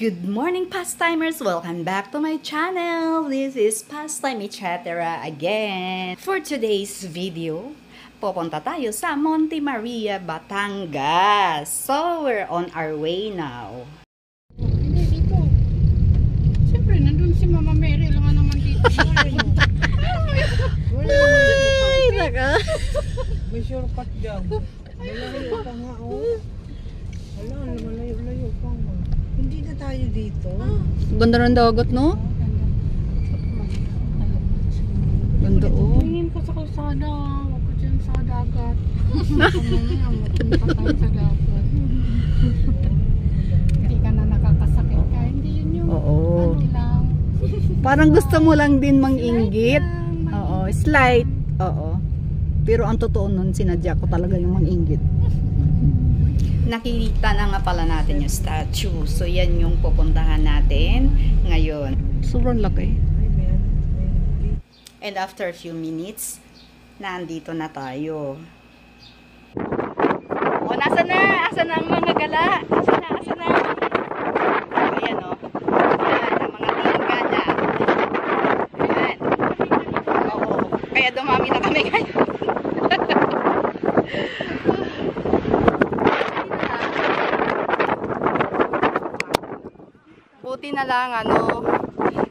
Good morning, Pastimers! Welcome back to my channel! This is Pastime Etc. again. For today's video, pupunta tayo sa Monte Maria, Batangas. So, we're on our way now. Hindi dito. Siyempre, nandun si Mama Mary lang naman dito. Ay, naka! May shortcut dyan. Malayo pa nga, oh. Wala, malayo pa nga. Hindi na tayo dito. Ganda ng dagat, no? Ganda, oh. Tingin ko sa kalsada. Huwag ko dyan sa dagat. Mamaya, mapunta tayo sa dagat. Hindi ka na nakakasakit ka. Hindi yun yung Oo. ano lang. Parang gusto mo lang din manginggit. Oo, slight. Oo. Pero ang totoo nun, sinadya ko talaga yung manginggit. Nakikita na nga pala natin yung statue. So, yan yung pupuntahan natin ngayon. Sobrang laki. And after a few minutes, nandito na tayo. O, nasa na? Asa na ang mga gala? Asa na? Ayan, o. Ayan, ang mga tinggada. Ayan. Oo. Kaya dumami na kami ngayon. Buti na lang,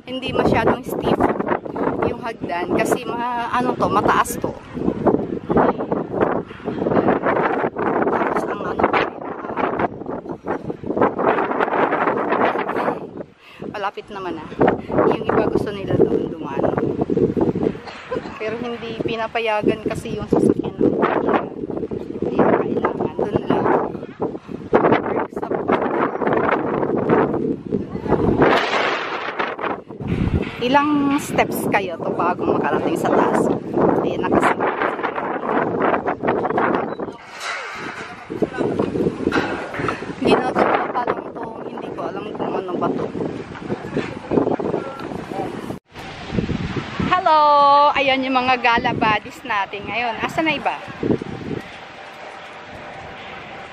hindi masyadong stiff yung hagdan kasi mataas to. Tapos malapit naman na. Yung iba gusto nila doon dumaan. Pero hindi pinapayagan kasi yung sasakyan. Hindi kailangan doon lang. Ilang steps kayo to bago makarating sa taas. Ayan, nakasunod. Ginagawa pa lang to. Hindi ko alam kung ano ba to. Hello! Ayan yung mga gala buddies natin ngayon. Asa na iba?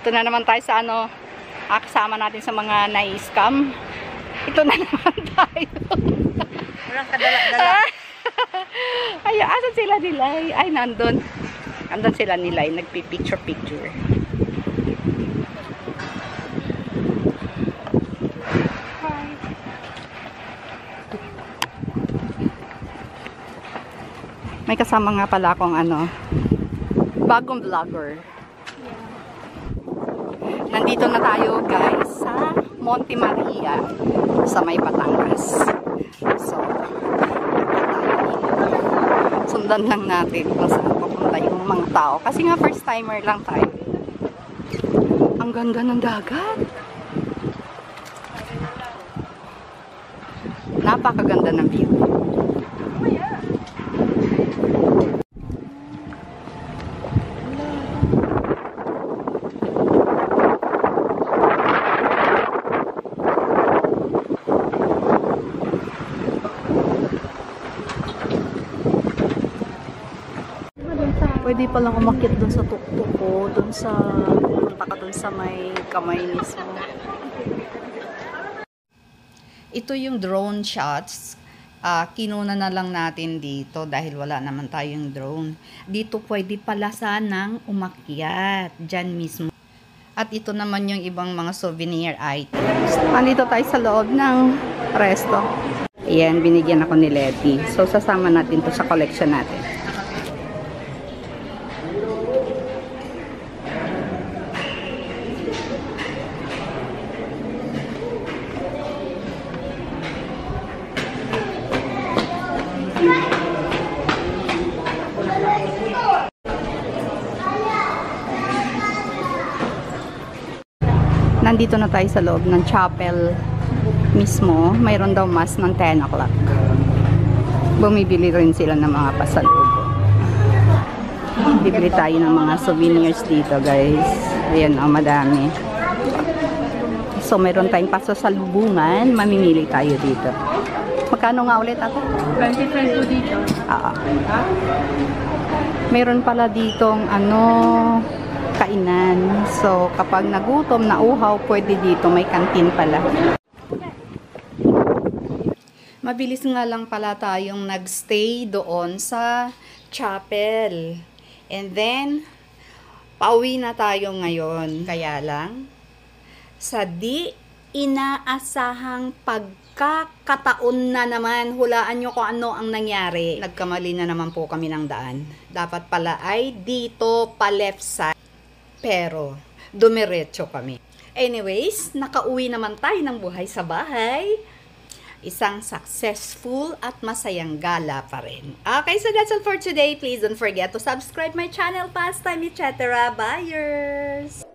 Ito na naman tayo sa kasama natin sa mga nai-scam. Ito na naman tayo. Walang kadala-dala. Ay, asan sila Nilay? Ay, nandun. Nandun sila Nilay. Nagpipicture-picture. Hi. May kasama nga pala akong bagong vlogger. Nandito na tayo guys sa Monte Maria sa may Batangas. So, sundan lang natin kung saan pupunta yung mga tao. Kasi nga first timer lang tayo. Ang ganda ng dagat. Napakaganda ng view. Pwede palang umakyat dun sa tuktok ko, dun sa punta ka dun sa may kamay mismo. Ito yung drone shots. Kinuna na lang natin dito dahil wala naman tayong drone. Dito pwede pala sanang umakyat, dyan mismo. At ito naman yung ibang mga souvenir items. Andito tayo sa loob ng resto. Ayan, binigyan ako ni Letty. So, sasama natin to sa collection natin. Nandito na tayo sa loob ng chapel mismo. Mayroon daw mass ng 10 o'clock. Bumibili rin sila ng mga pasalubong. Bibili tayo ng mga souvenirs dito guys. Ayan o, madami. So mayroon tayong pasasalubungan. Mamimili tayo dito. Magkano nga ulit ata? 20 pesos dito. Mayroon pala ditong kainan. So, kapag nagutom, nauhaw, pwede dito. May kantin pala. Mabilis nga lang pala tayong nagstay doon sa chapel. And then, pauwi na tayo ngayon. Kaya lang, sa di inaasahang pagkakataon na naman, hulaan nyo kung ano ang nangyari. Nagkamali na naman po kami ng daan. Dapat pala ay dito pa left side. Pero, dumiretso kami. Anyways, nakauwi naman tayo ng buhay sa bahay. Isang successful at masayang gala pa rin. Okay, so that's all for today. Please don't forget to subscribe my channel, pastime, etc. Buyers!